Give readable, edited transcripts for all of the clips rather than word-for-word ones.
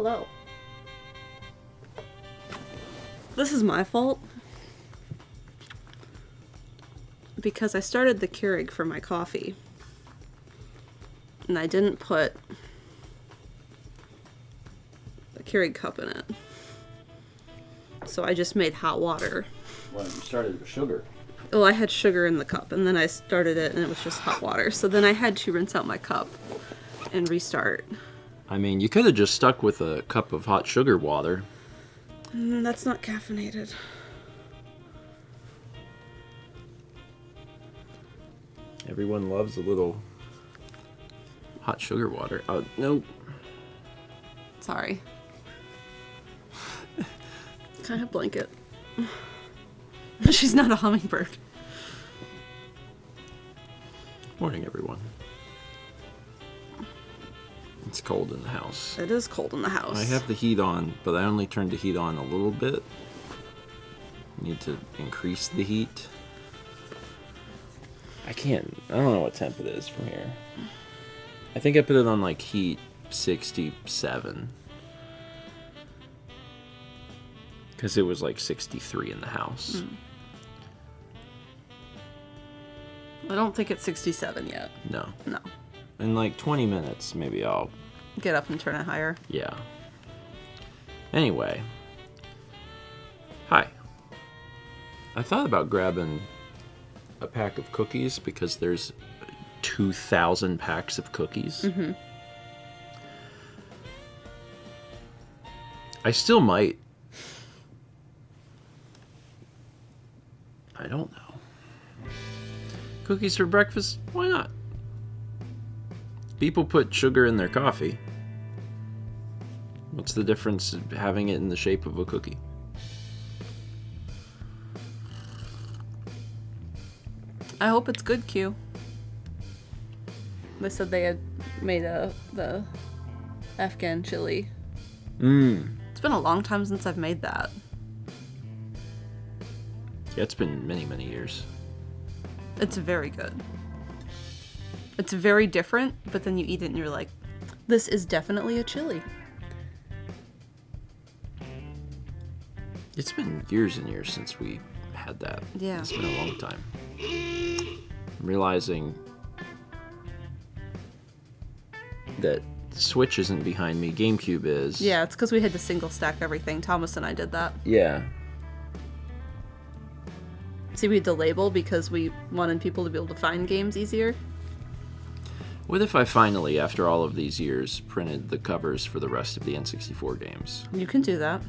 Hello. This is my fault. Because I started the Keurig for my coffee. And I didn't put a Keurig cup in it. So I just made hot water. Well, you started with sugar. Well, I had sugar in the cup, and then I started it, and it was just hot water. So then I had to rinse out my cup and restart. I mean, you could have just stuck with a cup of hot sugar water. That's not caffeinated. Everyone loves a little hot sugar water. Oh, no. Sorry. Can I have a blanket? She's not a hummingbird. Morning, everyone. It's cold in the house. It is cold in the house. I have the heat on, but I only turned the heat on a little bit. Need to increase the heat. I don't know what temp it is from here. I think I put it on like heat 67. Because it was like 63 in the house. I don't think it's 67 yet. No. No. In like 20 minutes, maybe I'll... Get up and turn it higher. Yeah. Anyway. Hi. I thought about grabbing a pack of cookies because there's 2,000 packs of cookies. Mm-hmm. I still might. I don't know. Cookies for breakfast? Why not? People put sugar in their coffee. What's the difference in having it in the shape of a cookie? I hope it's good, Q. They said they had made the Afghan chili. It's been a long time since I've made that. Yeah, it's been many, many years. It's very good. It's very different, but then you eat it and you're like, this is definitely a chili. It's been years and years since we had that. Yeah. It's been a long time. I'm realizing that Switch isn't behind me. GameCube is. Yeah, it's because we had to single stack everything. Thomas and I did that. Yeah. See, we had to label because we wanted people to be able to find games easier. What if I finally, after all of these years, printed the covers for the rest of the N64 games? You can do that.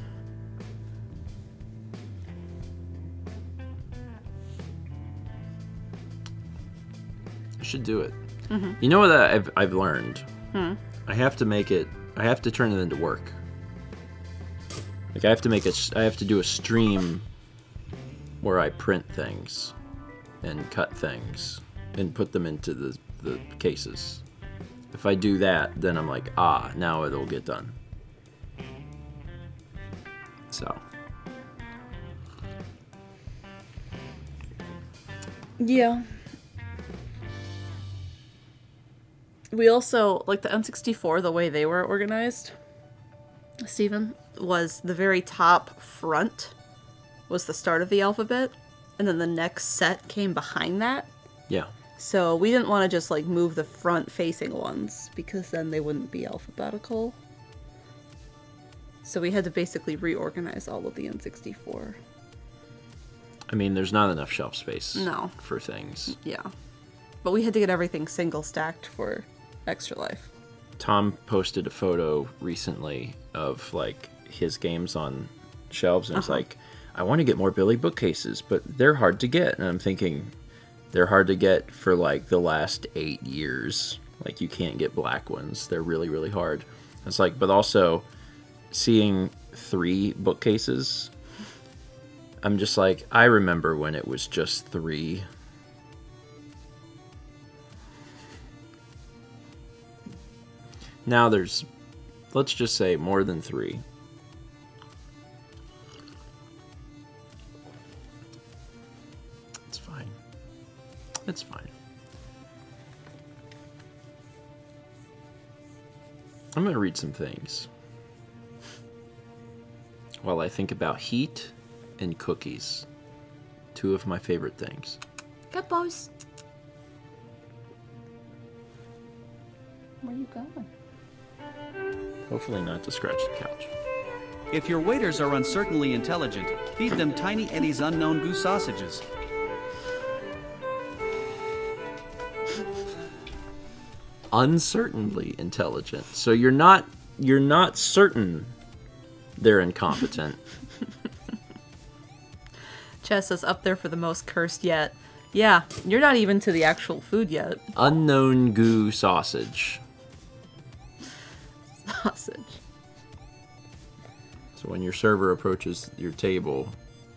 I should do it. Mm-hmm. You know what I've learned? I have to turn it into work. Like I have to do a stream where I print things and cut things and put them into the cases. If I do that, then I'm like, now it'll get done. So. Yeah. We also, like the N64, the way they were organized, Stephen, was the very top front was the start of the alphabet, and then the next set came behind that. Yeah. So we didn't want to just like move the front-facing ones because then they wouldn't be alphabetical. So we had to basically reorganize all of the N64. I mean, there's not enough shelf space. No. For things. Yeah. But we had to get everything single stacked for Extra Life. Tom posted a photo recently of like his games on shelves, and it's like, I want to get more Billy bookcases, but they're hard to get. And I'm thinking, they're hard to get for like the last 8 years. Like you can't get black ones. They're really, really hard. It's like, but also seeing 3 bookcases, I'm just like, I remember when it was just 3. Now there's, let's just say, more than 3. It's fine. It's fine. I'm going to read some things. while I think about heat and cookies. Two of my favorite things. Good boys. Where are you going? Hopefully not to scratch the couch. If your waiters are uncertainly intelligent, feed them Tiny Eddie's unknown goose sausages. Uncertainly intelligent. So you're not certain they're incompetent. Chess is up there for the most cursed yet. Yeah, you're not even to the actual food yet. Unknown goo sausage. Sausage. So when your server approaches your table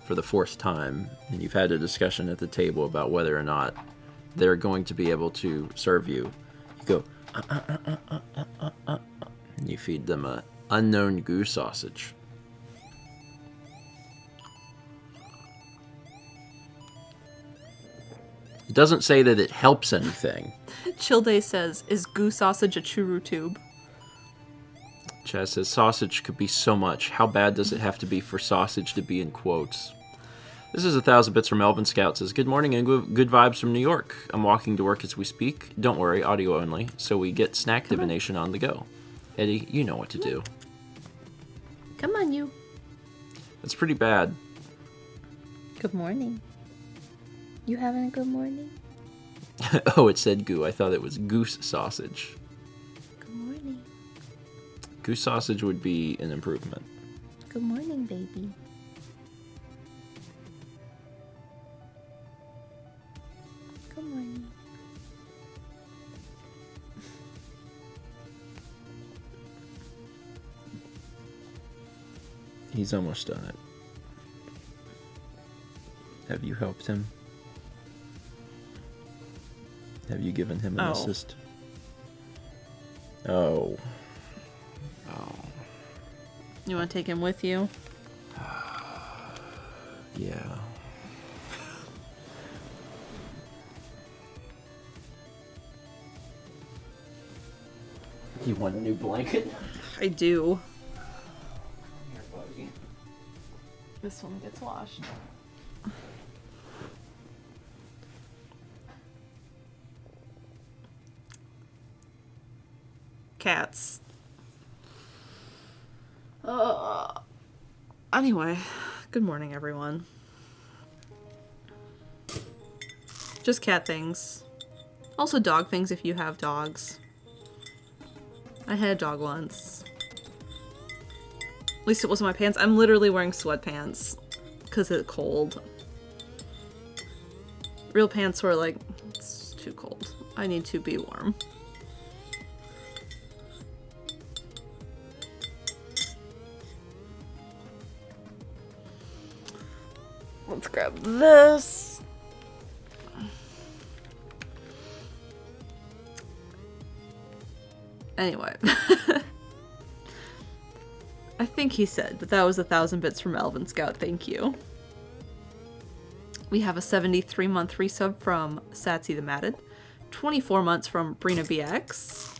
for the 4th time, and you've had a discussion at the table about whether or not they're going to be able to serve you, you go, and you feed them a unknown goo sausage. It doesn't say that it helps anything. Childay says, is goo sausage a churu tube? Chaz says, sausage could be so much. How bad does it have to be for sausage to be in quotes? This is 1,000 Bits from Elvin Scout. Says, good morning and good vibes from New York. I'm walking to work as we speak. Don't worry, audio only, so we get snack divination on the go. Eddie, you know what to do. Come on, you. That's pretty bad. Good morning. You having a good morning? Oh, it said goo. I thought it was goose sausage. Good morning. Goose sausage would be an improvement. Good morning, baby. Good morning. He's almost done it. Have you helped him? Have you given him an assist? Oh. Oh. You want to take him with you? Yeah. You want a new blanket? I do. Here, buddy. This one gets washed. Cats. Anyway, good morning, everyone. Just cat things. Also dog things if you have dogs. I had a dog once. At least it wasn't my pants. I'm literally wearing sweatpants because it's cold. Real pants were like, it's too cold. I need to be warm. Let's grab this. Anyway. I think he said, but that was 1,000 bits from Elvin Scout. Thank you. We have a 73-month resub from Satsy the Matted. 24 months from Brina BX.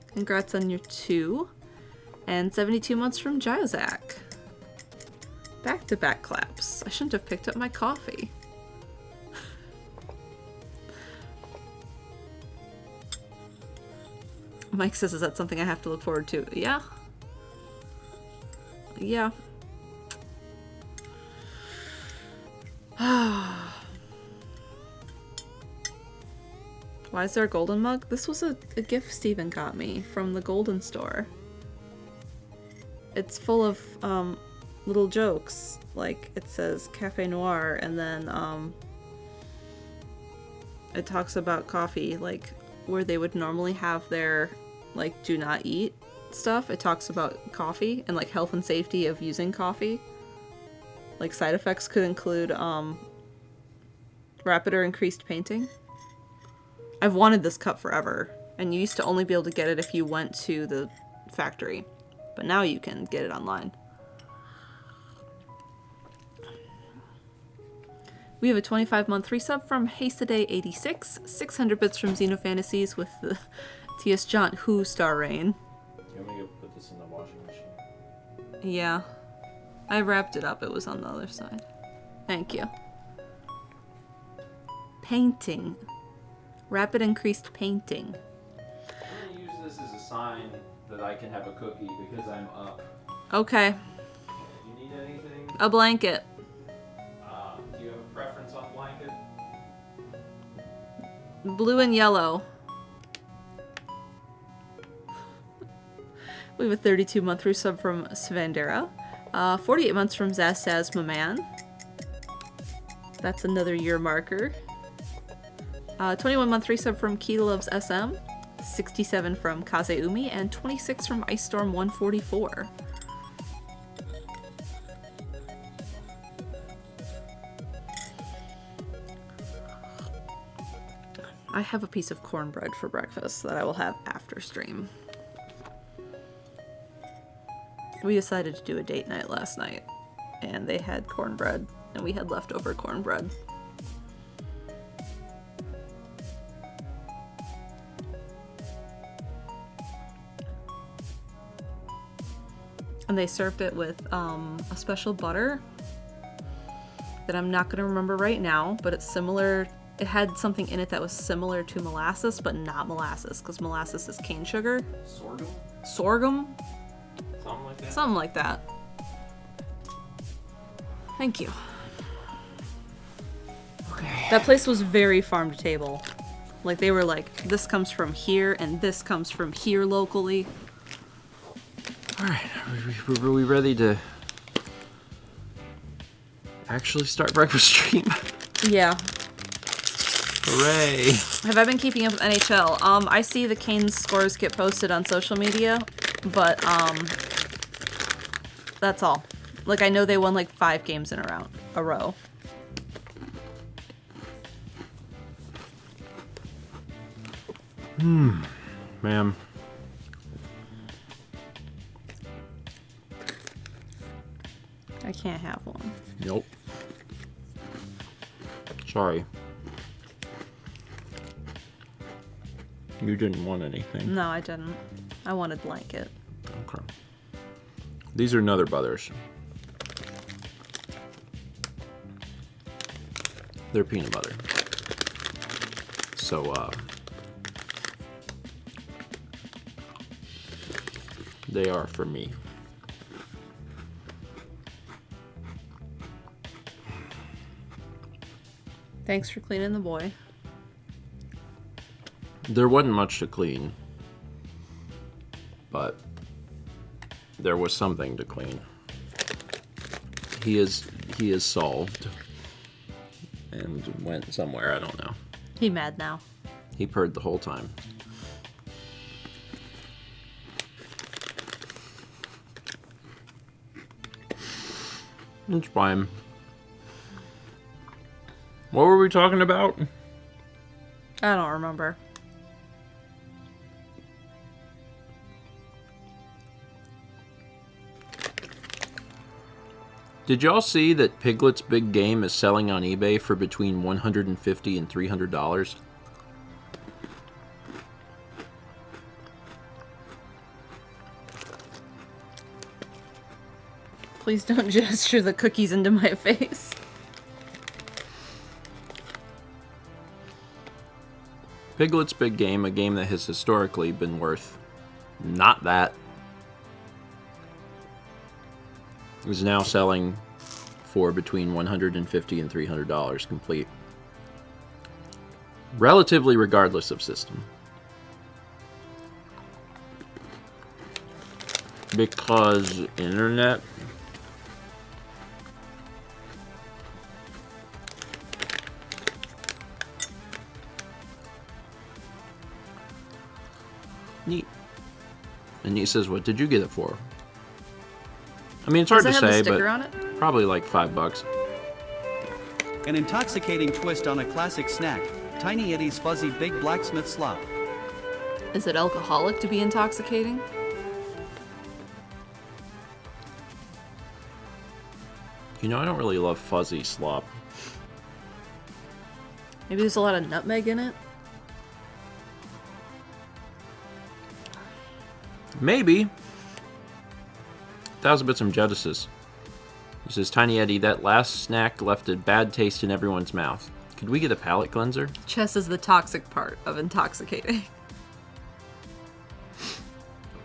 Congrats on your 2. And 72 months from Giozak. Back-to-back claps. I shouldn't have picked up my coffee. Mike says, is that something I have to look forward to? Yeah. Yeah. Why is there a golden mug? This was a gift Steven got me from the Golden Store. It's full of little jokes. Like, it says Cafe Noir, and then it talks about coffee, like where they would normally have their like do not eat stuff. It talks about coffee and like health and safety of using coffee. Like side effects could include rapid or increased painting. I've wanted this cup forever, and you used to only be able to get it if you went to the factory, but now you can get it online. We have a 25-month resub from Hastaday86, 600 bits from Xenofantasies with the T.S. Jaunt Who Star Rain. You want me to put this in the washing machine? Yeah. I wrapped it up. It was on the other side. Thank you. Painting. Rapid increased painting. I'm gonna use this as a sign that I can have a cookie because I'm up. Okay. Do you need anything? A blanket. Do you have a preference on blanket? Blue and yellow. We have a 32-month resub from Svandera. 48 months from Zazaz Maman. That's another year marker. 21-month resub from Key Loves SM. 67 from Kazeumi. And 26 from Ice Storm 144. I have a piece of cornbread for breakfast that I will have after stream. We decided to do a date night last night, and they had cornbread, and we had leftover cornbread. And they served it with a special butter that I'm not going to remember right now, but it's similar. It had something in it that was similar to molasses, but not molasses, because molasses is cane sugar. Sorghum? Sorghum? Something like that? Something like that. Thank you. Okay. That place was very farm to table. Like, they were like, this comes from here, and this comes from here locally. Alright, are we ready to actually start breakfast stream? Yeah. Hooray! Have I been keeping up with NHL? I see the Canes scores get posted on social media, but, that's all. Like, I know they won, like, 5 games in a row. Ma'am. I can't have one. Nope. Sorry. You didn't want anything. No, I didn't. I wanted blanket. Okay. These are Nutter Brothers. They're peanut butter. So, they are for me. Thanks for cleaning the boy. There wasn't much to clean, but there was something to clean. He is solved and went somewhere, I don't know. He mad now. He purred the whole time. It's fine. What were we talking about? I don't remember. Did y'all see that Piglet's Big Game is selling on eBay for between $150 and $300? Please don't gesture the cookies into my face. Piglet's Big Game, a game that has historically been worth not that, is now selling for between $150 and $300 complete. Relatively regardless of system. Because internet. Neat. And he says, what did you get it for? I mean, it's hard to Does it have say, the sticker but on it? probably like $5. An intoxicating twist on a classic snack. Tiny Eddie's Fuzzy Big Blacksmith Slop. Is it alcoholic to be intoxicating? You know, I don't really love fuzzy slop. Maybe there's a lot of nutmeg in it? Maybe. 1,000 bits from Genesis. It says, Tiny Eddie, that last snack left a bad taste in everyone's mouth. Could we get a palate cleanser? Chess is the toxic part of intoxicating.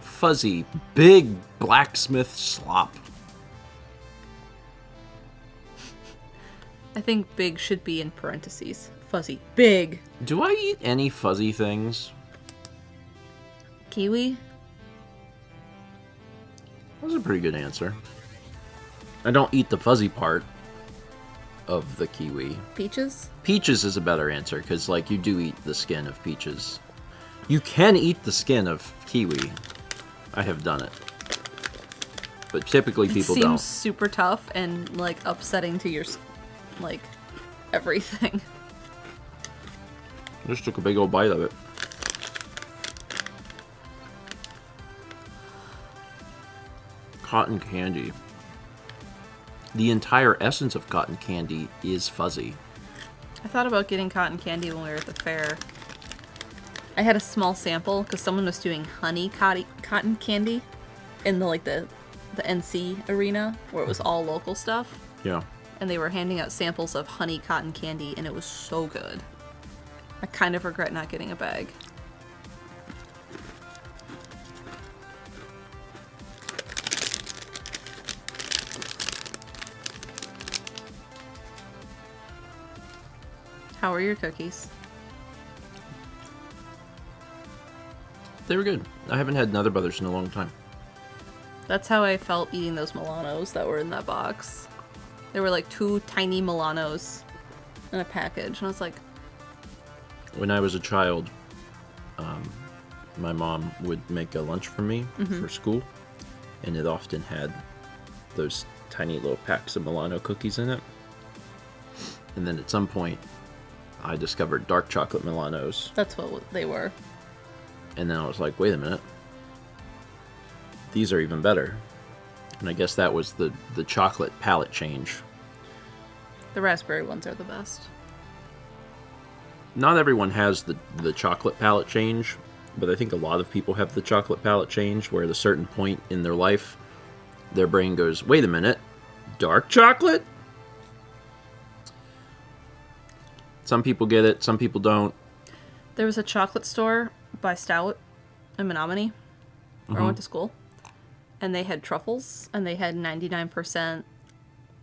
Fuzzy, big blacksmith slop. I think big should be in parentheses. Fuzzy. Big. Do I eat any fuzzy things? Kiwi? That was a pretty good answer. I don't eat the fuzzy part of the kiwi. Peaches? Peaches is a better answer, because, like, you do eat the skin of peaches. You can eat the skin of kiwi. I have done it. But typically people don't. It seems super tough and, like, upsetting to your, like, everything. Just took a big old bite of it. Cotton candy. The entire essence of cotton candy is fuzzy. I thought about getting cotton candy when we were at the fair. I had a small sample because someone was doing honey cotton candy in the NC arena where it was all local stuff. Yeah. And they were handing out samples of honey cotton candy and it was so good. I kind of regret not getting a bag. How are your cookies? They were good. I haven't had Nether Brothers in a long time. That's how I felt eating those Milanos that were in that box. There were like 2 tiny Milanos in a package, and I was like... When I was a child, my mom would make a lunch for me for school, and it often had those tiny little packs of Milano cookies in it. And then at some point, I discovered dark chocolate Milanos. That's what they were. And then I was like, wait a minute. These are even better. And I guess that was the chocolate palette change. The raspberry ones are the best. Not everyone has the chocolate palette change, but I think a lot of people have the chocolate palette change where at a certain point in their life, their brain goes, wait a minute, dark chocolate? Some people get it, some people don't. There was a chocolate store by Stout in Menominee, where I went to school, and they had truffles, and they had 99%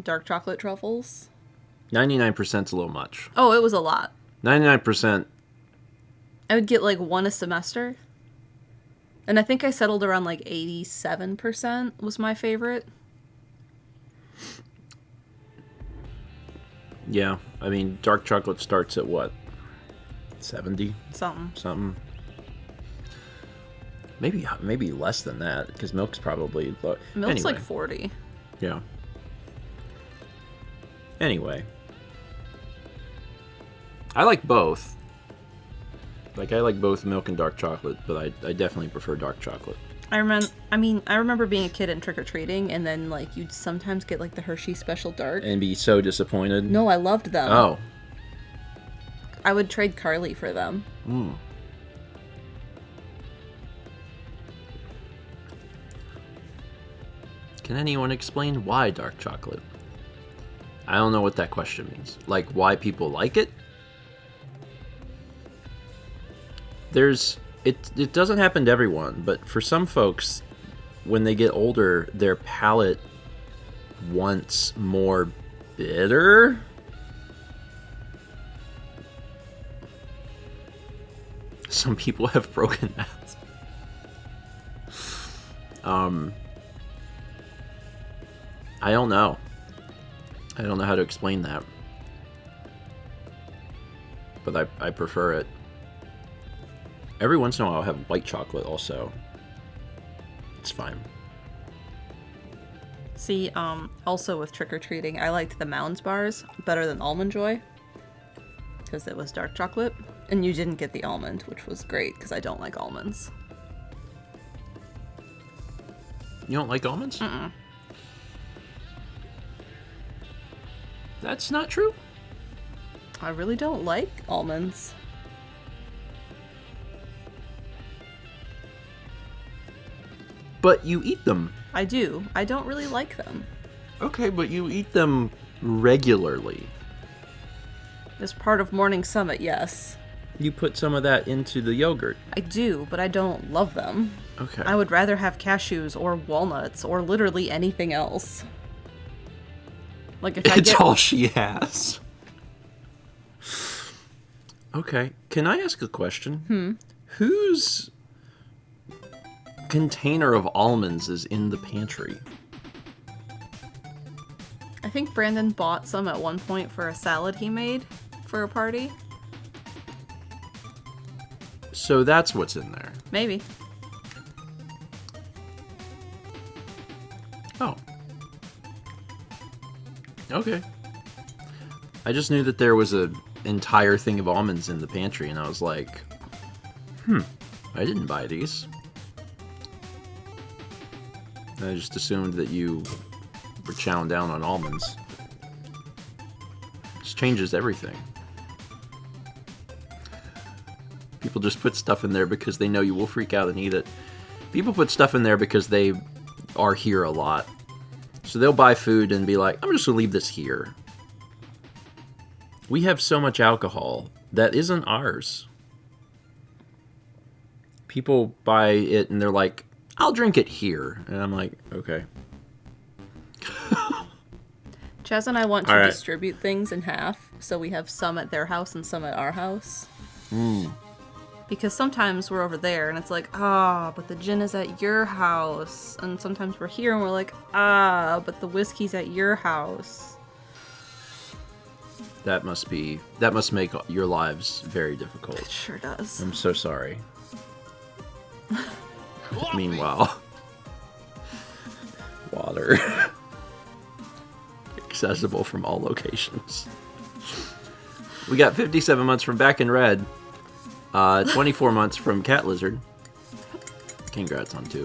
dark chocolate truffles. 99%'s a little much. Oh, it was a lot. 99%. I would get like 1 a semester. And I think I settled around like 87% was my favorite. Yeah, I mean, dark chocolate starts at what? 70? Something. Maybe less than that, because milk's probably low. Milk's anyway. like 40. Yeah. Anyway. I like both. Like, I like both milk and dark chocolate, but I definitely prefer dark chocolate. I remember being a kid and trick-or-treating, and then, like, you'd sometimes get, like, the Hershey Special Dark. And be so disappointed. No, I loved them. Oh. I would trade Carly for them. Mm. Can anyone explain why dark chocolate? I don't know what that question means. Like, why people like it? It doesn't happen to everyone, but for some folks, when they get older, their palate wants more bitter. Some people have broken mouths. I don't know. I don't know how to explain that. But I prefer it. Every once in a while I'll have white chocolate also. It's fine. See, also with trick-or-treating, I liked the Mounds bars better than Almond Joy. Because it was dark chocolate. And you didn't get the almond, which was great, because I don't like almonds. You don't like almonds? Mm-mm. That's not true. I really don't like almonds. But you eat them. I do. I don't really like them. Okay, but you eat them regularly. As part of Morning Summit, yes. You put some of that into the yogurt. I do, but I don't love them. Okay. I would rather have cashews or walnuts or literally anything else. Like if It's all she has. Okay. Can I ask a question? Whose container of almonds is in the pantry? I think Brandon bought some at one point for a salad he made for a party. So that's what's in there. Maybe. Oh. Okay. I just knew that there was an entire thing of almonds in the pantry, and I was like, I didn't buy these. I just assumed that you were chowing down on almonds. Just changes everything. People just put stuff in there because they know you will freak out and eat it. People put stuff in there because they are here a lot. So they'll buy food and be like, I'm just going to leave this here. We have so much alcohol that isn't ours. People buy it and they're like, I'll drink it here. And I'm like, okay. Chaz and I want to distribute things in half, so we have some at their house and some at our house. Because sometimes we're over there and it's like, but the gin is at your house. And sometimes we're here and we're like, but the whiskey's at your house. That must make your lives very difficult. It sure does. I'm so sorry. Meanwhile, water. Accessible from all locations. We got 57 months from Back in Red. 24 months from Cat Lizard. Congrats on 2.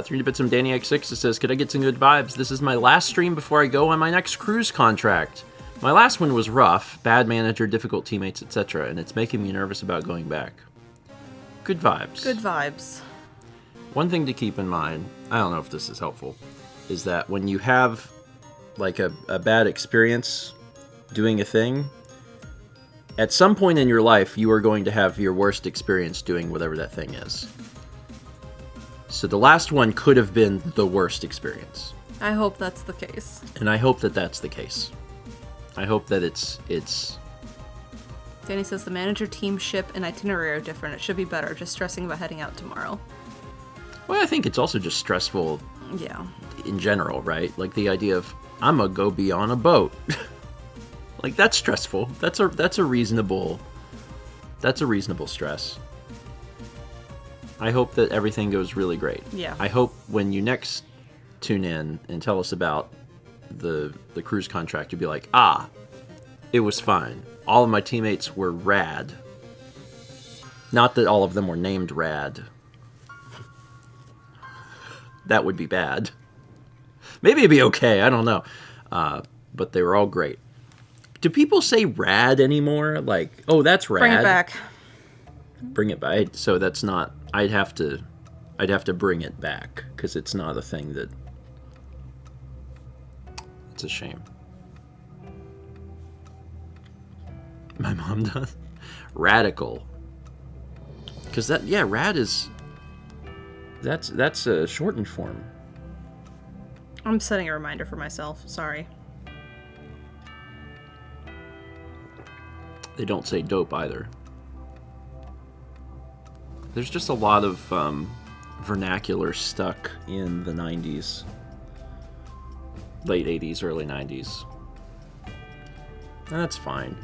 3 bits from Danny X6 that says, could I get some good vibes? This is my last stream before I go on my next cruise contract. My last one was rough, bad manager, difficult teammates, etc., and it's making me nervous about going back. Good vibes. Good vibes. One thing to keep in mind, I don't know if this is helpful, is that when you have like a bad experience doing a thing, at some point in your life, you are going to have your worst experience doing whatever that thing is. So the last one could have been the worst experience. I hope that's the case. And I hope that that's the case. I hope that it's... Danny says the manager, team, ship, and itinerary are different. It should be better. Just stressing about heading out tomorrow. Well, I think it's also just stressful Yeah. in general, right? Like the idea of, I'm gonna go be on a boat. Like, that's stressful. That's a reasonable stress. I hope that everything goes really great. Yeah. I hope when you next tune in and tell us about the cruise contract, you'll be like, it was fine. All of my teammates were rad. Not that all of them were named Rad. That would be bad. Maybe it'd be okay, I don't know. But they were all great. Do people say rad anymore? Like, oh, that's rad. Bring it back. Bring it back. So that's not... I'd have to bring it back, because it's not a thing that... It's a shame. My mom does. Radical. Because that... Yeah, rad is... That's a shortened form. I'm setting a reminder for myself. Sorry. They don't say dope either. There's just a lot of vernacular stuck in the 90s. Late 80s, early 90s. And that's fine.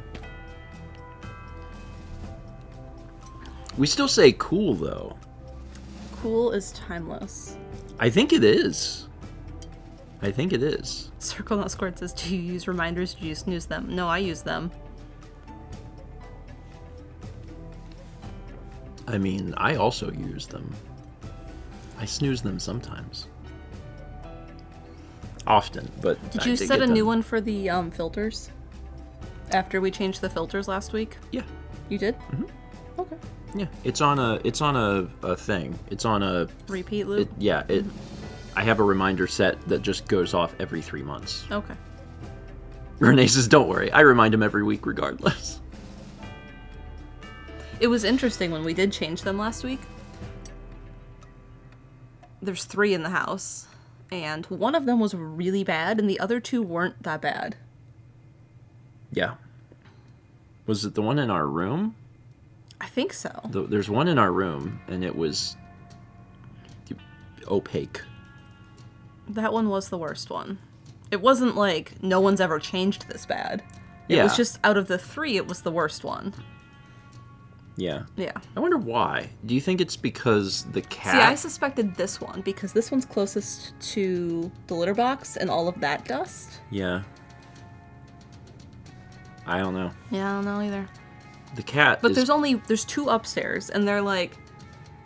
We still say cool, though. Cool is timeless. I think it is. I think it is. Circle Not Squared says, do you use reminders? Do you snooze them? No, I use them. I mean, I also use them. I snooze them sometimes. Often, but Did I you did set get a them. new one for the filters? After we changed the filters last week? Yeah. You did? Mm-hmm. Okay. Yeah. It's on a thing. It's on a Repeat loop? I have a reminder set that just goes off every 3 months. Okay. Renee says, don't worry, I remind him every week regardless. It was interesting when we did change them last week. There's 3 in the house, and one of them was really bad, and the other 2 weren't that bad. Yeah. Was it the one in our room? I think so. There's one in our room, and it was opaque. That one was the worst one. It wasn't like no one's ever changed this bad. It was just out of the 3, it was the worst one. Yeah. Yeah. I wonder why. Do you think it's because the cat... See, I suspected this one because this one's closest to the litter box and all of that dust. Yeah. I don't know. Yeah, I don't know either. The cat But there's 2 upstairs, and they're like,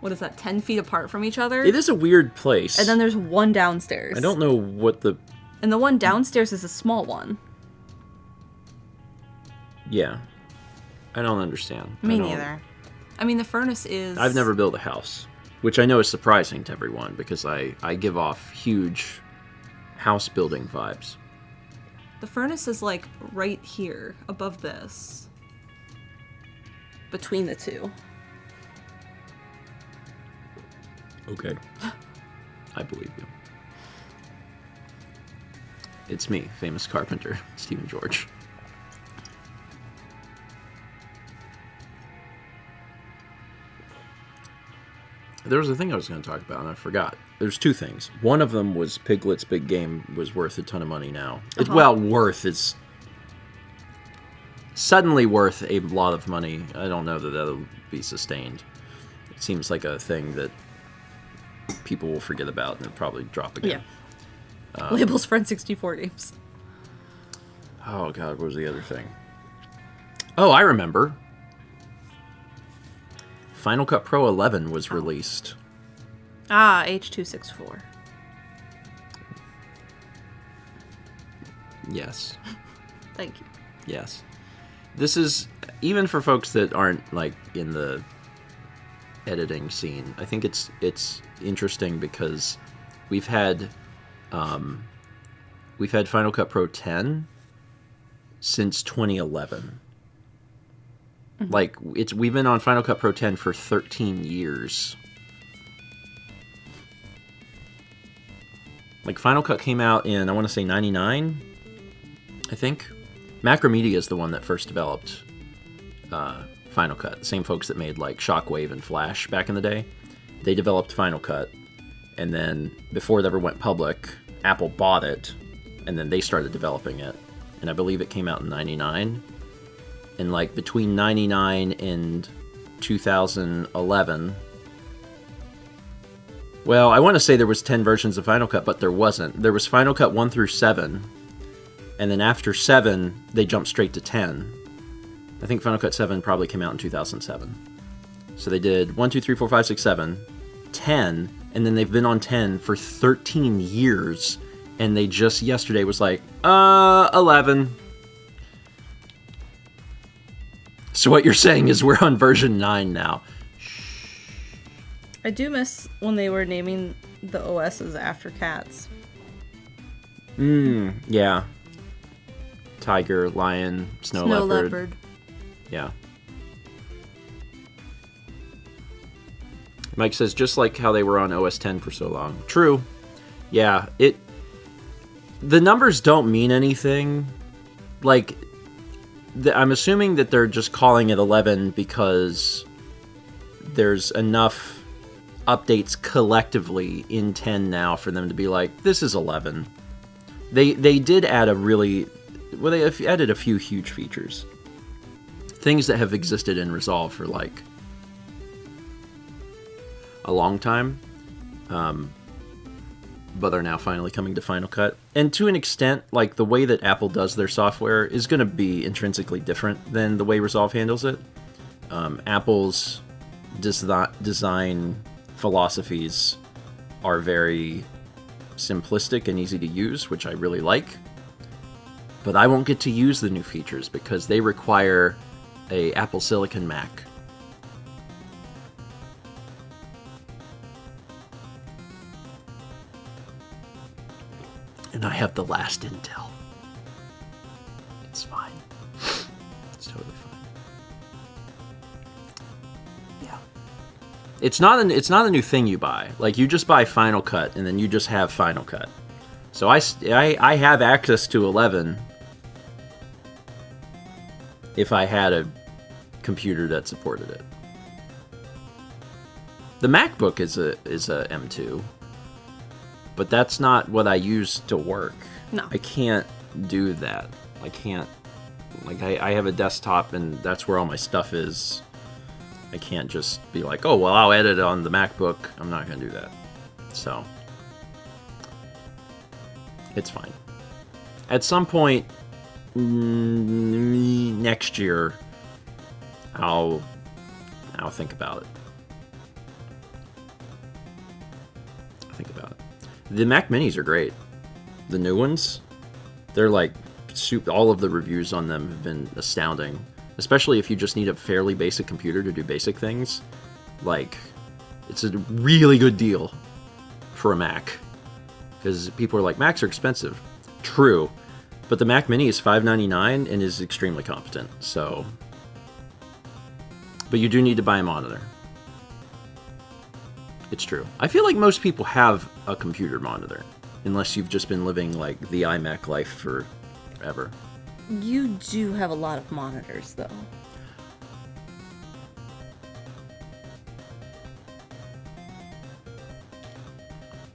what is that, 10 feet apart from each other? It is a weird place. And then there's one downstairs. I don't know what the... And the one downstairs is a small one. Yeah. I don't understand. Me neither. I mean, the furnace is... I've never built a house, which I know is surprising to everyone because I give off huge house building vibes. The furnace is like right here, above this. Between the 2. Okay. I believe you. It's me, famous carpenter, Stephen George. There was a thing I was going to talk about, and I forgot. There's 2 things. One of them was Piglet's big game was worth a ton of money now. Well, worth is suddenly worth a lot of money. I don't know that that'll be sustained. It seems like a thing that people will forget about and it'll probably drop again. Yeah. Labels for N64 games. Oh, God, what was the other thing? Oh, I remember. Final Cut Pro 11 was released. Ah, H.264. Yes. Thank you. Yes. This is, even for folks that aren't, like, in the editing scene, I think it's interesting because we've had Final Cut Pro 10 since 2011. Mm-hmm. Like, we've been on Final Cut Pro 10 for 13 years. Like, Final Cut came out in, I want to say, 99, I think. Macromedia is the one that first developed Final Cut. The same folks that made, like, Shockwave and Flash back in the day. They developed Final Cut. And then, before it ever went public, Apple bought it. And then they started developing it. And I believe it came out in 99. And, like, between 99 and 2011... Well, I want to say there was 10 versions of Final Cut, but there wasn't. There was Final Cut 1 through 7, and then after 7, they jumped straight to 10. I think Final Cut 7 probably came out in 2007. So they did 1, 2, 3, 4, 5, 6, 7, 10, and then they've been on 10 for 13 years, and they just yesterday was like, 11. So what you're saying is we're on version 9 now. I do miss when they were naming the OSs after cats. Yeah. Tiger, lion, snow leopard. Yeah. Mike says, just like how they were on OS 10 for so long. True. Yeah, the numbers don't mean anything. Like, I'm assuming that they're just calling it 11 because there's enough updates collectively in 10 now for them to be like, this is 11. They did add they added a few huge features. Things that have existed in Resolve for, like, a long time. But are now finally coming to Final Cut. And to an extent, like, the way that Apple does their software is going to be intrinsically different than the way Resolve handles it. Apple's design philosophies are very simplistic and easy to use, which I really like. But I won't get to use the new features because they require a Apple Silicon Mac. And I have the last Intel. It's fine. It's totally fine. Yeah. It's not a new thing you buy. Like, you just buy Final Cut, and then you just have Final Cut. So I have access to 11 if I had a computer that supported it. The MacBook is a M2, but that's not what I use to work. No. I can't do that. I can't. Like, I have a desktop, and that's where all my stuff is. I can't just be like, oh, well, I'll edit it on the MacBook. I'm not going to do that. So, it's fine. At some point next year, I'll think about it. Think about it. The Mac Minis are great. The new ones, they're like, all of the reviews on them have been astounding. Especially if you just need a fairly basic computer to do basic things. Like, it's a really good deal for a Mac. Because people are like, Macs are expensive. True. But the Mac Mini is $599 and is extremely competent. So, but you do need to buy a monitor. It's true. I feel like most people have a computer monitor. Unless you've just been living like the iMac life forever. You do have a lot of monitors, though.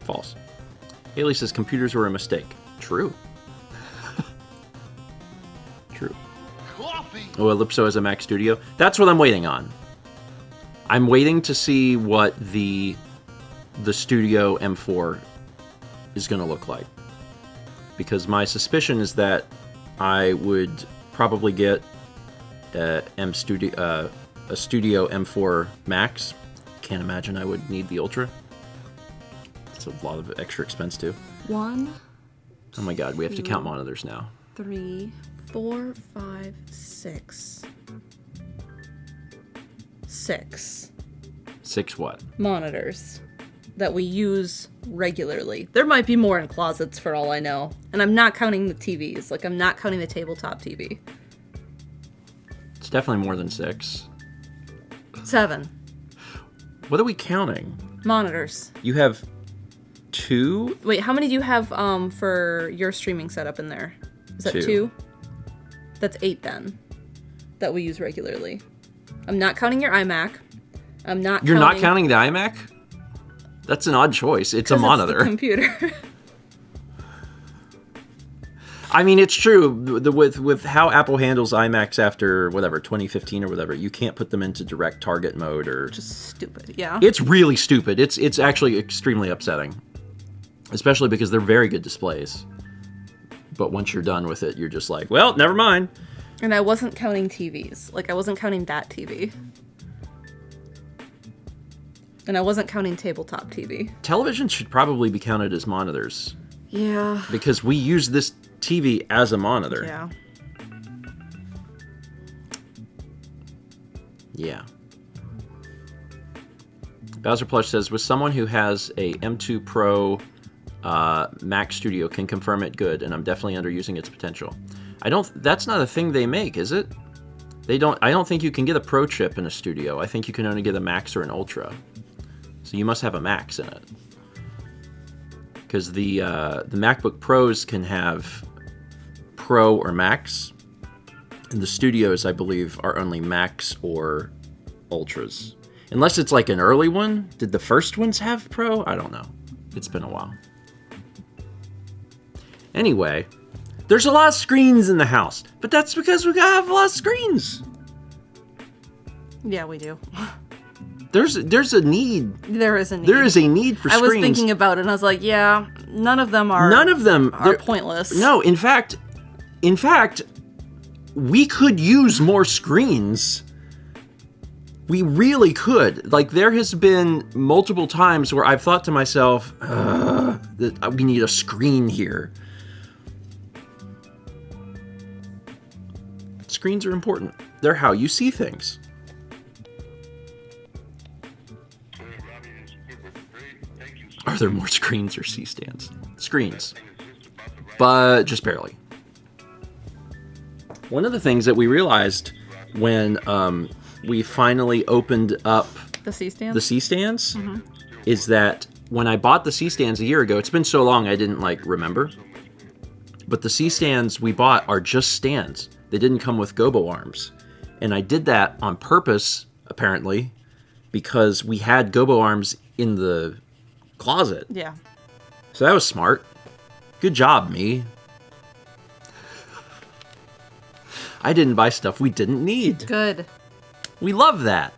False. Haley says computers were a mistake. True. True. Oh, Ellipso has a Mac Studio. That's what I'm waiting on. I'm waiting to see what the Studio M4 is going to look like. Because my suspicion is that I would probably get a Studio M4 Max. Can't imagine I would need the Ultra. It's a lot of extra expense too. 1. Oh my god, we have to count monitors now. 3, 4, 5, 6. 6. 6 what? Monitors that we use regularly. There might be more in closets for all I know. And I'm not counting the TVs. Like, I'm not counting the tabletop TV. It's definitely more than 6. 7. What are we counting? Monitors. You have 2? Wait, how many do you have for your streaming setup in there? Is that 2? 2? That's 8 then. That we use regularly. I'm not counting your iMac. I'm not You're not counting the iMac? That's an odd choice. It's a monitor. It's the computer. I mean, it's true. With how Apple handles iMacs after, whatever, 2015 or whatever, you can't put them into direct target mode or... Just stupid, yeah. It's really stupid. It's actually extremely upsetting. Especially because they're very good displays. But once you're done with it, you're just like, well, never mind. And I wasn't counting TVs. Like, I wasn't counting that TV. And I wasn't counting tabletop TV. Television should probably be counted as monitors. Yeah. Because we use this TV as a monitor. Yeah. Yeah. Bowser Plush says, with someone who has a M2 Pro Mac Studio can confirm it good, and I'm definitely underusing its potential. That's not a thing they make, is it? I don't think you can get a Pro chip in a Studio. I think you can only get a Max or an Ultra. So you must have a Max in it. Because the MacBook Pros can have Pro or Max, and the Studios, I believe, are only Max or Ultras. Unless it's like an early one. Did the first ones have Pro? I don't know. It's been a while. Anyway, there's a lot of screens in the house, but that's because we gotta have a lot of screens. Yeah, we do. There's a need. There is a need. There is a need for screens. I was thinking about it, and I was like, yeah, none of them are pointless. No, in fact, we could use more screens. We really could. Like, there has been multiple times where I've thought to myself, that we need a screen here. Screens are important. They're how you see things. Are there more screens or C-stands? Screens. but just barely. One of the things that we realized when we finally opened up The C-stands? the C-stands is that when I bought the C-stands a year ago, it's been so long I didn't remember, but the C-stands we bought are just stands. They didn't come with gobo arms. And I did that on purpose, apparently, because we had gobo arms in the closet. Yeah. So that was smart. Good job, me. I didn't buy stuff we didn't need. Good. We love that.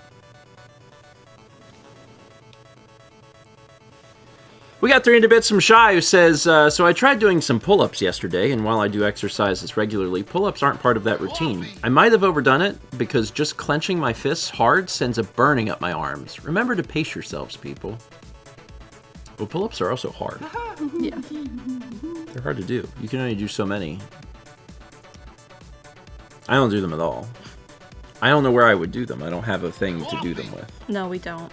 We got 300 bits from Shy, who says, so I tried doing some pull-ups yesterday, and while I do exercises regularly, pull-ups aren't part of that routine. I might have overdone it, because just clenching my fists hard sends a burning up my arms. Remember to pace yourselves, people. Well, pull-ups are also hard. Yeah. They're hard to do. You can only do so many. I don't do them at all. I don't know where I would do them. I don't have a thing to do them with. No, we don't.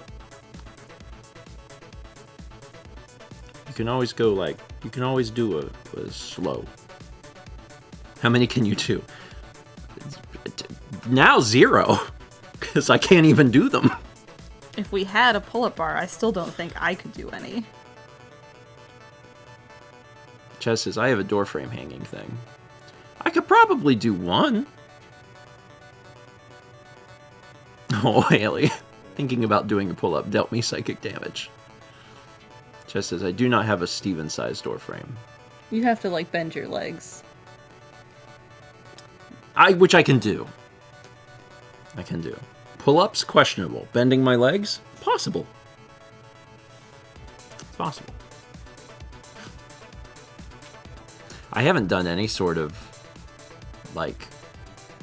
You can always go you can always do a slow. How many can you do? Now 0, because I can't even do them. If we had a pull-up bar, I still don't think I could do any. Chess says, I have a door frame hanging thing. I could probably do one. Oh, Haley. Thinking about doing a pull-up dealt me psychic damage. Chess says, I do not have a Steven-sized door frame. You have to, bend your legs. Which I can do. I can do. Pull-ups, questionable. Bending my legs, possible. It's possible. I haven't done any sort of,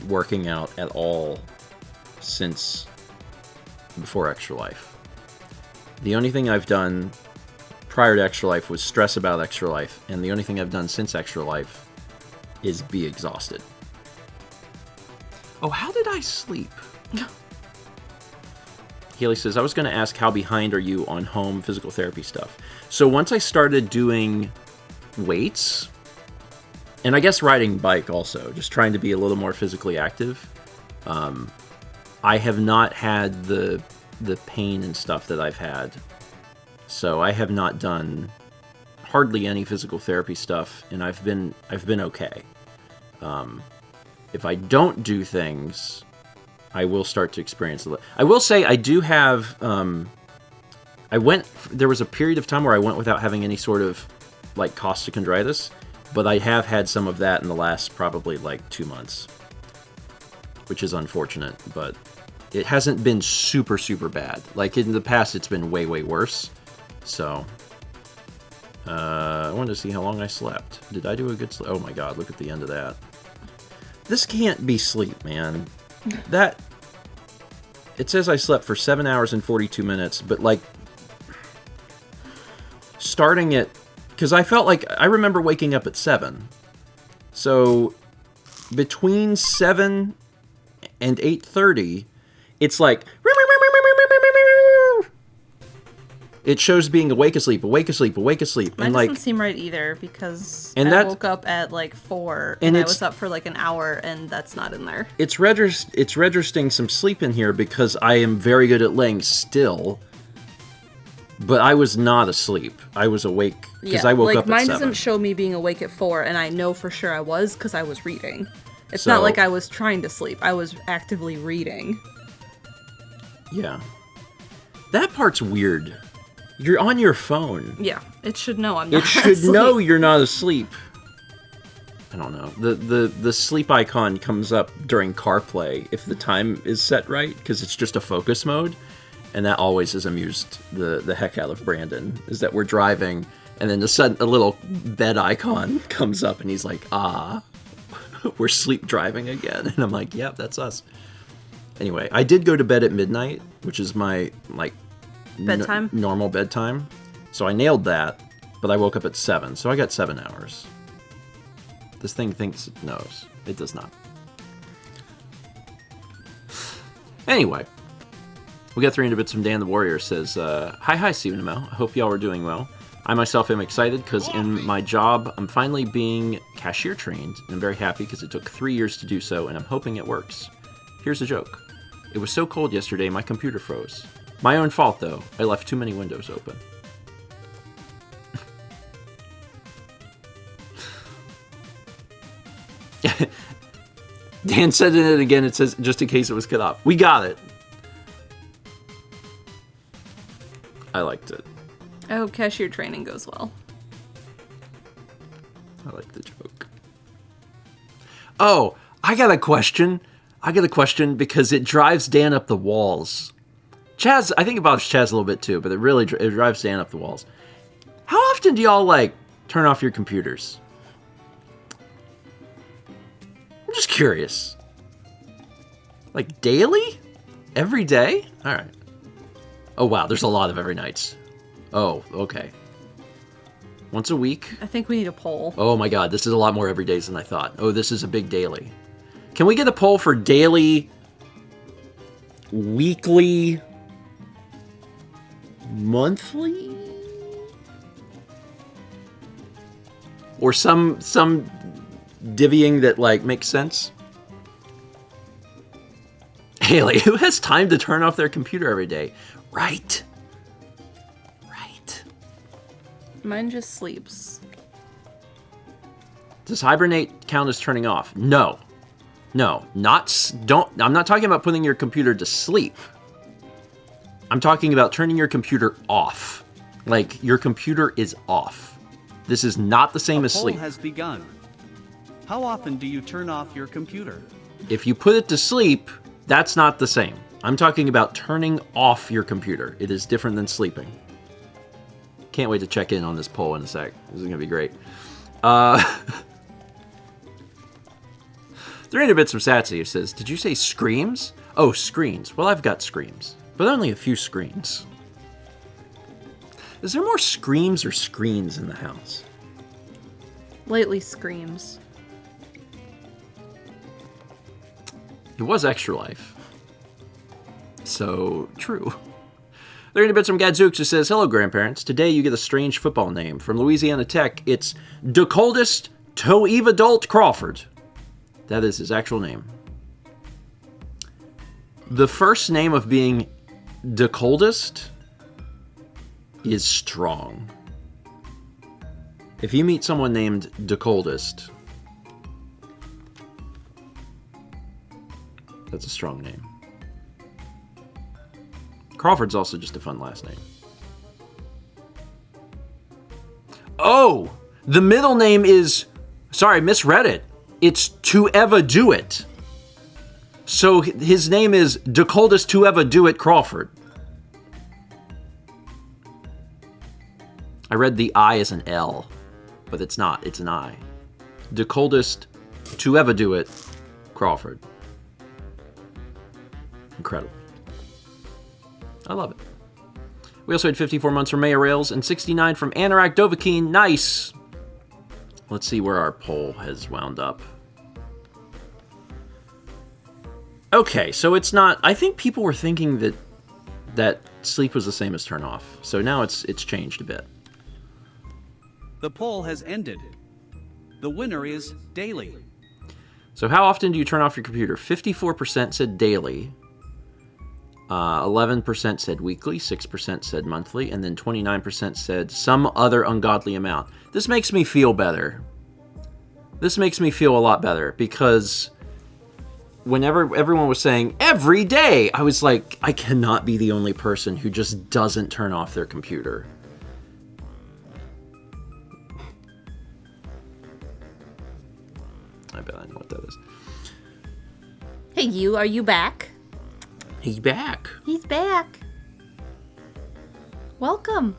working out at all since before Extra Life. The only thing I've done prior to Extra Life was stress about Extra Life, and the only thing I've done since Extra Life is be exhausted. Oh, how did I sleep? Haley says, I was going to ask how behind are you on home physical therapy stuff. So once I started doing weights, and I guess riding bike also, just trying to be a little more physically active, I have not had the pain and stuff that I've had. So I have not done hardly any physical therapy stuff, and I've been okay. If I don't do things, I will start to experience it. I will say I do have. There was a period of time where I went without having any sort of costochondritis, but I have had some of that in the last probably 2 months, which is unfortunate. But it hasn't been super bad. In the past, it's been way worse. So, I wanted to see how long I slept. Did I do a good sleep? Oh my god, look at the end of that. This can't be sleep, man. It says I slept for 7 hours and 42 minutes, but starting at, because I felt I remember waking up at 7. So, between 7 and 8:30, it's it shows being awake asleep. Mine doesn't seem right either, because I woke up at 4 and I was up for an hour, and that's not in there. It's registering some sleep in here because I am very good at laying still, but I was not asleep. I was awake because I woke up at 7. Mine doesn't show me being awake at 4, and I know for sure I was because I was reading. It's not like I was trying to sleep. I was actively reading. Yeah. That part's weird. You're on your phone. Yeah, it should know I'm not asleep. It should know you're not asleep. I don't know. The sleep icon comes up during CarPlay if the time is set right, because it's just a focus mode, and that always has amused the heck out of Brandon, is that we're driving, and then a little bed icon comes up, and he's like, we're sleep driving again. And I'm like, yep, that's us. Anyway, I did go to bed at midnight, which is my, bedtime? Normal bedtime. So I nailed that, but I woke up at 7, so I got 7 hours. This thing thinks it knows. It does not. Anyway, we got 300 bits from Dan the Warrior. Says, hi, Stephen and Mel. I hope y'all are doing well. I myself am excited because in my job, I'm finally being cashier trained, and I'm very happy because it took 3 years to do so, and I'm hoping it works. Here's a joke. It was so cold yesterday, my computer froze. My own fault, though. I left too many windows open. Dan said it again. It says, just in case it was cut off. We got it. I liked it. I hope cashier training goes well. I like the joke. Oh, I got a question. Because it drives Dan up the walls. Chaz, I think about Chaz a little bit too, but it drives Dan up the walls. How often do y'all, like, turn off your computers? I'm just curious. Like, daily? Every day? All right. Oh, wow, there's a lot of every nights. Oh, okay. Once a week? I think we need a poll. Oh my god, this is a lot more every days than I thought. Oh, this is a big daily. Can we get a poll for daily, weekly, monthly? Or some divvying that, like, makes sense? Haley, who has time to turn off their computer every day? Right. Mine just sleeps. Does hibernate count as turning off? No. I'm not talking about putting your computer to sleep. I'm talking about turning your computer off. Like, your computer is off. This is not the same as sleep. The poll has begun. How often do you turn off your computer? If you put it to sleep, that's not the same. I'm talking about turning off your computer. It is different than sleeping. Can't wait to check in on this poll in a sec. This is going to be great. 300 bits from Satsy says, did you say screams? Oh, screens. Well, I've got screams, but only a few screens. Is there more screams or screens in the house? Lately, screams. It was Extra Life. So, true. 300 bits from Gadzooks who says, hello, grandparents. Today you get a strange football name. From Louisiana Tech, it's the coldest Toe-Eve Adult Crawford. That is his actual name. The first name of being the coldest is strong. If you meet someone named the coldest, that's a strong name. Crawford's also just a fun last name. Oh! The middle name is... Sorry, misread it. It's To Ever Do It. So his name is The Coldest To Ever Do It Crawford. I read the I as an L, but it's not. It's an I. The Coldest To Ever Do It Crawford. Incredible. I love it. We also had 54 months from Maya Rails and 69 from Anorak Dovahkiin. Nice! Let's see where our poll has wound up. Okay, so it's not... I think people were thinking that sleep was the same as turn off. So now it's changed a bit. The poll has ended. The winner is daily. So how often do you turn off your computer? 54% said daily. 11% said weekly, 6% said monthly, and then 29% said some other ungodly amount. This makes me feel better. This makes me feel a lot better, because whenever everyone was saying, every day, I was like, I cannot be the only person who just doesn't turn off their computer. I bet I know what that is. Hey, you, are you back? He's back. He's back. Welcome.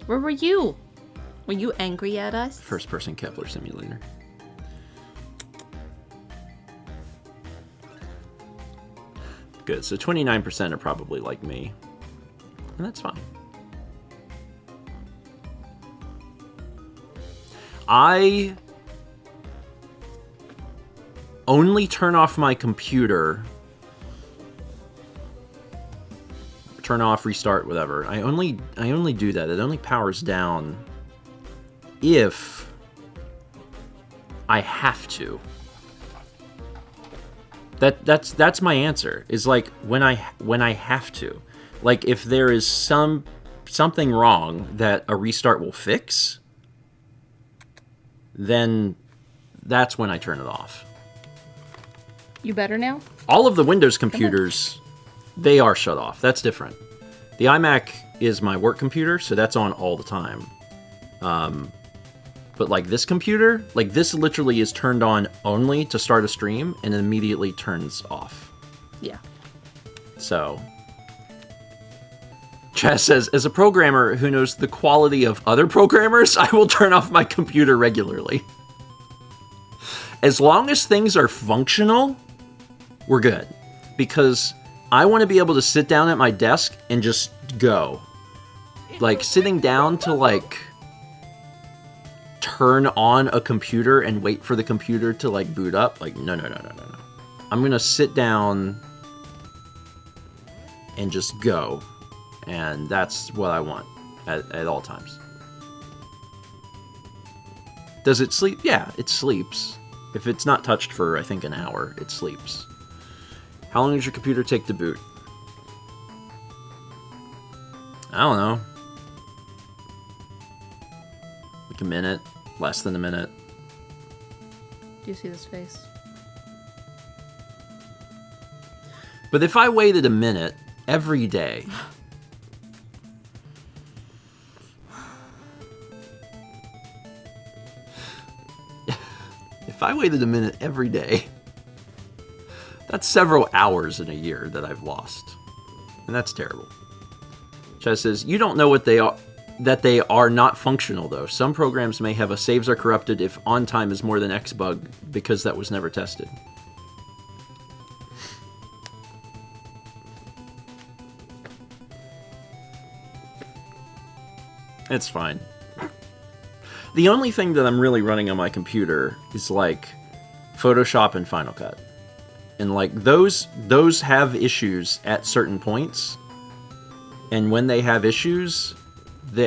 Where were you? Were you angry at us? First person Kepler simulator. Good. So 29% are probably like me. And that's fine. I only turn off my computer turn off, restart, whatever. I only do that. It only powers down if I have to. That's my answer. Is like when I have to. Like if there is something wrong that a restart will fix, then that's when I turn it off. You better now? All of the Windows computers, they are shut off. That's different. The iMac is my work computer, so that's on all the time. But like this computer, like this literally is turned on only to start a stream and immediately turns off. Yeah. So, Chaz says, as a programmer who knows the quality of other programmers, I will turn off my computer regularly. As long as things are functional, we're good. Because I want to be able to sit down at my desk and just go. Like, sitting down to, like, turn on a computer and wait for the computer to, like, boot up. Like, no. I'm going to sit down and just go. And that's what I want at all times. Does it sleep? Yeah, it sleeps. If it's not touched for, I think, an hour, it sleeps. How long does your computer take to boot? I don't know. Like a minute, less than a minute. Do you see this face? But if I waited a minute every day... If I waited a minute every day, that's several hours in a year that I've lost. And that's terrible. Chaz says, you don't know what they are, that they are not functional, though. Some programs may have a saves are corrupted if on time is more than X bug, because that was never tested. It's fine. The only thing that I'm really running on my computer is, like, Photoshop and Final Cut. And, like, those have issues at certain points. And when they have issues,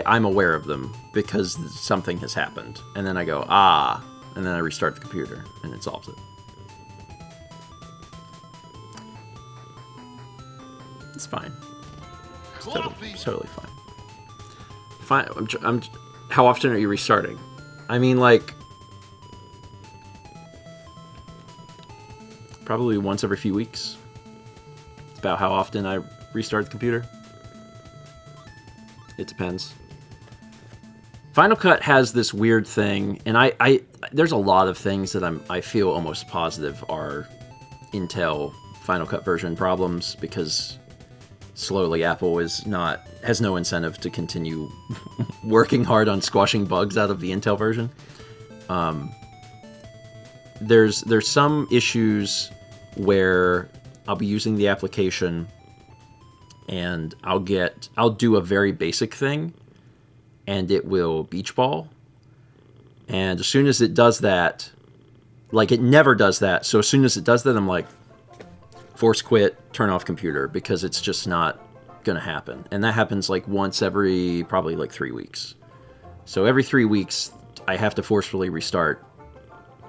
I'm aware of them because something has happened. And then I go, and then I restart the computer, and it solves it. It's fine. It's totally fine. How often are you restarting? I mean, like, probably once every few weeks. It's about how often I restart the computer. It depends. Final Cut has this weird thing, and I there's a lot of things that I feel almost positive are Intel Final Cut version problems, because slowly Apple has no incentive to continue working hard on squashing bugs out of the Intel version. There's some issues where I'll be using the application and I'll do a very basic thing and it will beach ball. And as soon as it does that, like, it never does that. So as soon as it does that, I'm like, force quit, turn off computer, because it's just not going to happen. And that happens like once every probably like 3 weeks. So every 3 weeks, I have to forcefully restart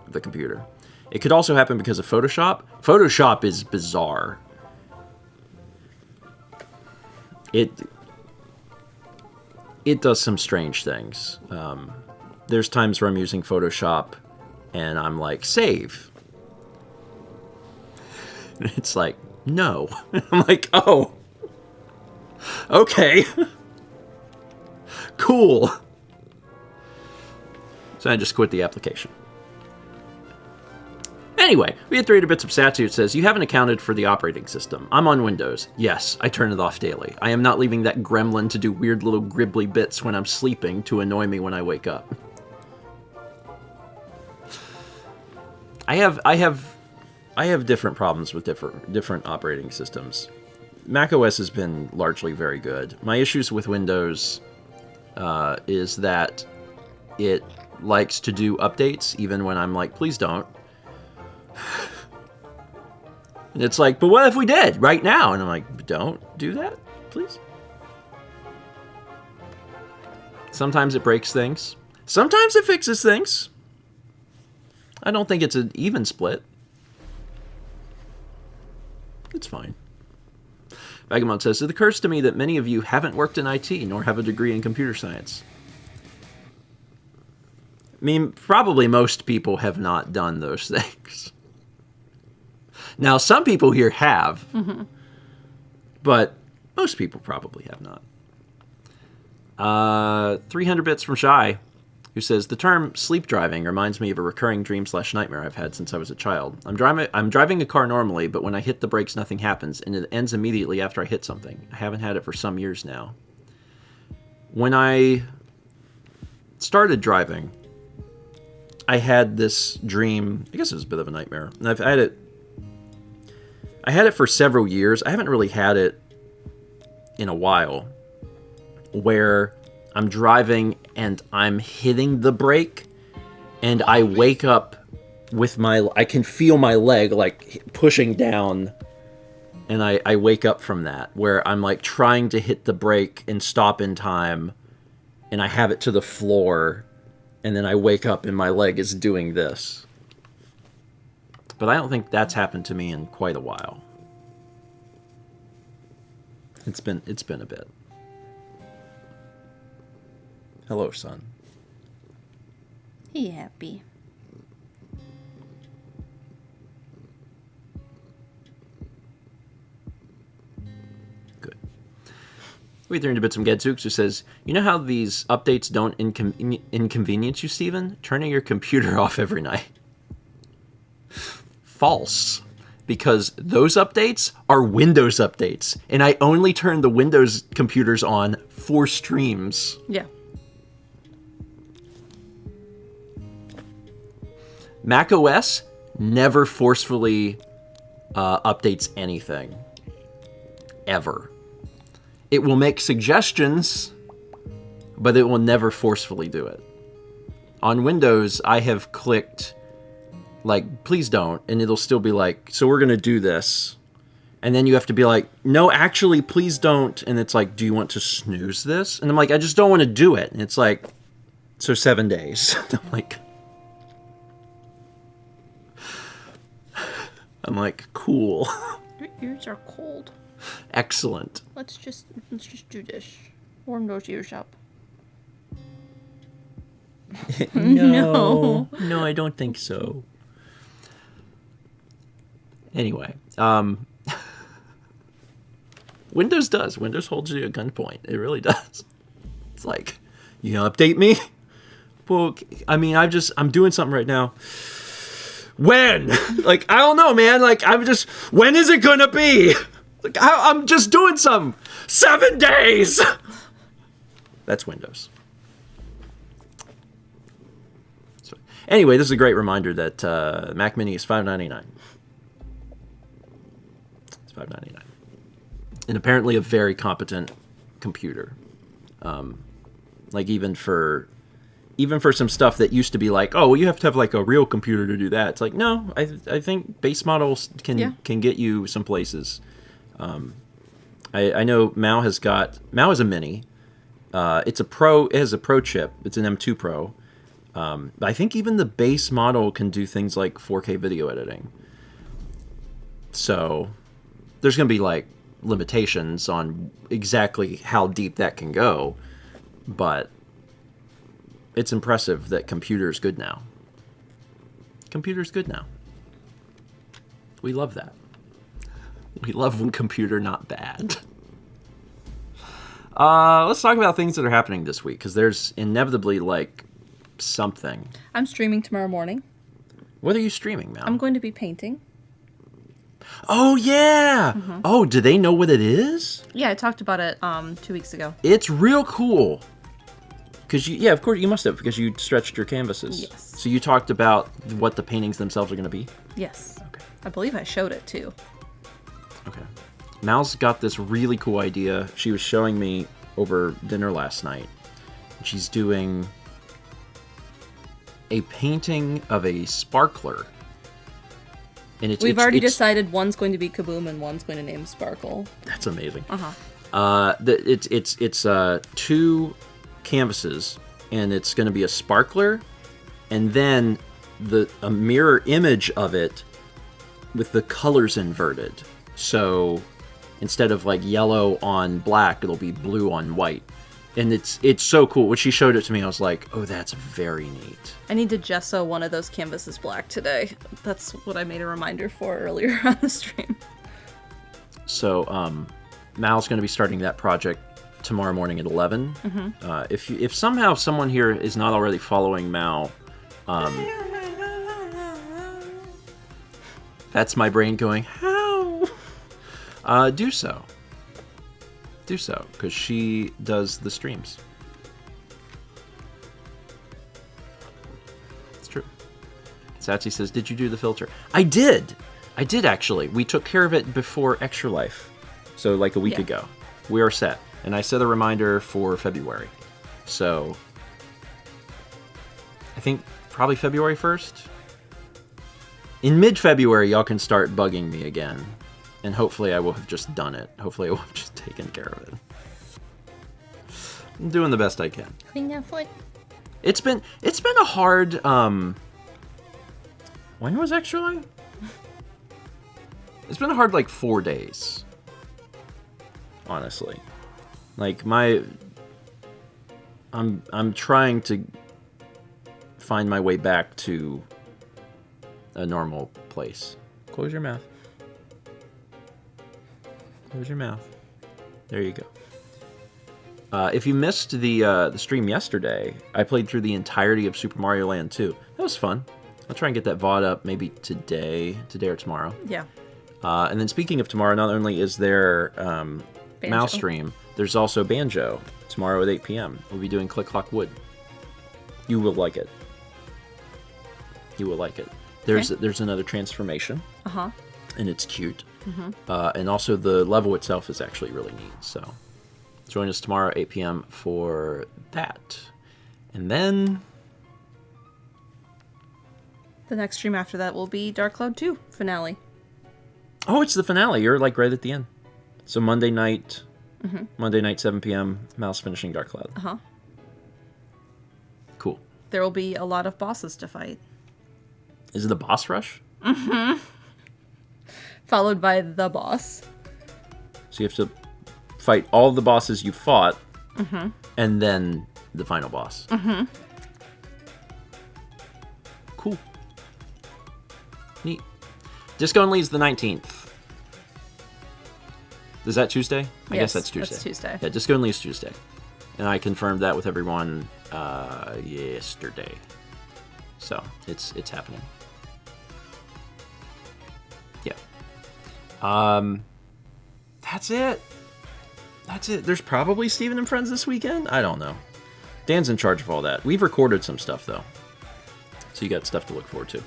the computer. It could also happen because of Photoshop. Photoshop is bizarre. It does some strange things. There's times where I'm using Photoshop and I'm like, save. And it's like, no. I'm like, oh. Okay. Cool. So I just quit the application. Anyway, we had 300 bits of Satu. It says, you haven't accounted for the operating system. I'm on Windows. Yes, I turn it off daily. I am not leaving that gremlin to do weird little gribbly bits when I'm sleeping to annoy me when I wake up. I have different problems with different operating systems. macOS has been largely very good. My issues with Windows is that it likes to do updates even when I'm like, please don't. And it's like, but what if we did right now? And I'm like, don't do that, please. Sometimes it breaks things. Sometimes it fixes things. I don't think it's an even split. It's fine. Vagabond says, it occurs to me that many of you haven't worked in IT nor have a degree in computer science. I mean, probably most people have not done those things. Now, some people here have, but most people probably have not. 300 bits from Shy, who says, the term sleep driving reminds me of a recurring dream/nightmare I've had since I was a child. I'm driving a car normally, but when I hit the brakes, nothing happens, and it ends immediately after I hit something. I haven't had it for some years now. When I started driving, I had this dream. I guess it was a bit of a nightmare. And I had it for several years. I haven't really had it in a while, where I'm driving and I'm hitting the brake and I wake up with I can feel my leg like pushing down, and I wake up from that, where I'm like trying to hit the brake and stop in time, and I have it to the floor, and then I wake up and my leg is doing this. But I don't think that's happened to me in quite a while. It's been a bit. Hello, son. He happy. Good. We turned a bit some Gadzooks, who says, you know how these updates don't inconvenience you, Stephen? Turning your computer off every night. False. Because those updates are Windows updates, and I only turn the Windows computers on for streams. Yeah. Mac OS never forcefully updates anything. Ever. It will make suggestions, but it will never forcefully do it. On Windows, I have clicked, like, please don't, and it'll still be like, so we're going to do this. And then you have to be like, no, actually, please don't. And it's like, do you want to snooze this? And I'm like, I just don't want to do it. And it's like, so 7 days. I'm like, cool. Your ears are cold. Excellent. Let's just do this. Warm those ears up. No, I don't think so. Anyway, Windows does. Windows holds you at gunpoint. It really does. It's like, you gonna update me? Well, I mean, I'm doing something right now. When? Like, I don't know, man. Like, when is it gonna be? Like, I'm just doing something. 7 days! That's Windows. So, anyway, this is a great reminder that Mac Mini is $5.99. It's $5.99. And apparently a very competent computer. Like, even for some stuff that used to be like, oh, well, you have to have like a real computer to do that. It's like, no, I think base models can get you some places. I know Mao has a Mini. It's a Pro. It has a Pro chip. It's an M2 Pro. I think even the base model can do things like 4K video editing. So there's going to be like limitations on exactly how deep that can go, but it's impressive that computer's good now. Computer's good now. We love that. We love when computer not bad. Let's talk about things that are happening this week, because there's inevitably like something. I'm streaming tomorrow morning. What are you streaming, Mal? I'm going to be painting. Oh, yeah! Mm-hmm. Oh, do they know what it is? Yeah, I talked about it 2 weeks ago. It's real cool. Because of course you must have, because you stretched your canvases. Yes. So you talked about what the paintings themselves are going to be? Yes. Okay. I believe I showed it too. Okay. Mal's got this really cool idea. She was showing me over dinner last night. She's doing a painting of a sparkler. And We've already decided one's going to be Kaboom and one's going to name Sparkle. That's amazing. Uh-huh. It's 2 canvases, and it's going to be a sparkler, and then a mirror image of it with the colors inverted. So instead of like yellow on black, it'll be blue on white. And it's so cool. When she showed it to me, I was like, oh, that's very neat. I need to gesso one of those canvases black today. That's what I made a reminder for earlier on the stream. So Mal's going to be starting that project tomorrow morning at 11. If somehow someone here is not already following Mal, that's my brain going, how? Do so. Do so, because she does the streams. It's true. Satsy says, did you do the filter? I did actually. We took care of it before Extra Life. So like a week ago. We are set. And I set a reminder for February. So I think probably February 1st. In mid-February, y'all can start bugging me again. And hopefully I will have just done it. Hopefully I will have just taken care of it. I'm doing the best I can. Clean that foot. It's been a hard when was Extra Life? It's been a hard like 4 days. Honestly. Like I'm trying to find my way back to a normal place. Close your mouth. Close your mouth. There you go. If you missed the stream yesterday, I played through the entirety of Super Mario Land 2. That was fun. I'll try and get that VOD up maybe today or tomorrow. Yeah. And then speaking of tomorrow, not only is there Mouse stream, there's also Banjo tomorrow at 8 p.m. We'll be doing Click Clock Wood. You will like it. You will like it. There's another transformation. Uh-huh. And it's cute. And also the level itself is actually really neat. So join us tomorrow at 8 p.m. for that. And then the next stream after that will be Dark Cloud 2 finale. Oh, it's the finale. You're like right at the end. So Monday night, 7 p.m. Mouse finishing Dark Cloud. Uh-huh. Cool. There will be a lot of bosses to fight. Is it the boss rush? Followed by the boss. So you have to fight all the bosses you fought, and then the final boss. Cool. Neat. Disco Unleashed the 19th. Is that Tuesday? I guess that's Tuesday. That's Tuesday. Yeah, Disco Unleashed Tuesday. And I confirmed that with everyone yesterday. So it's happening. Yeah. That's it. That's it. There's probably Steven and Friends this weekend. I don't know. Dan's in charge of all that. We've recorded some stuff though, so you got stuff to look forward to.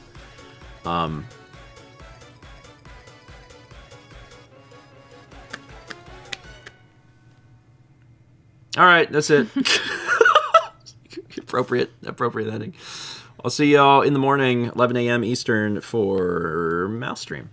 All right, that's it. appropriate ending. I'll see y'all in the morning, 11 a.m. Eastern for Mouse Stream.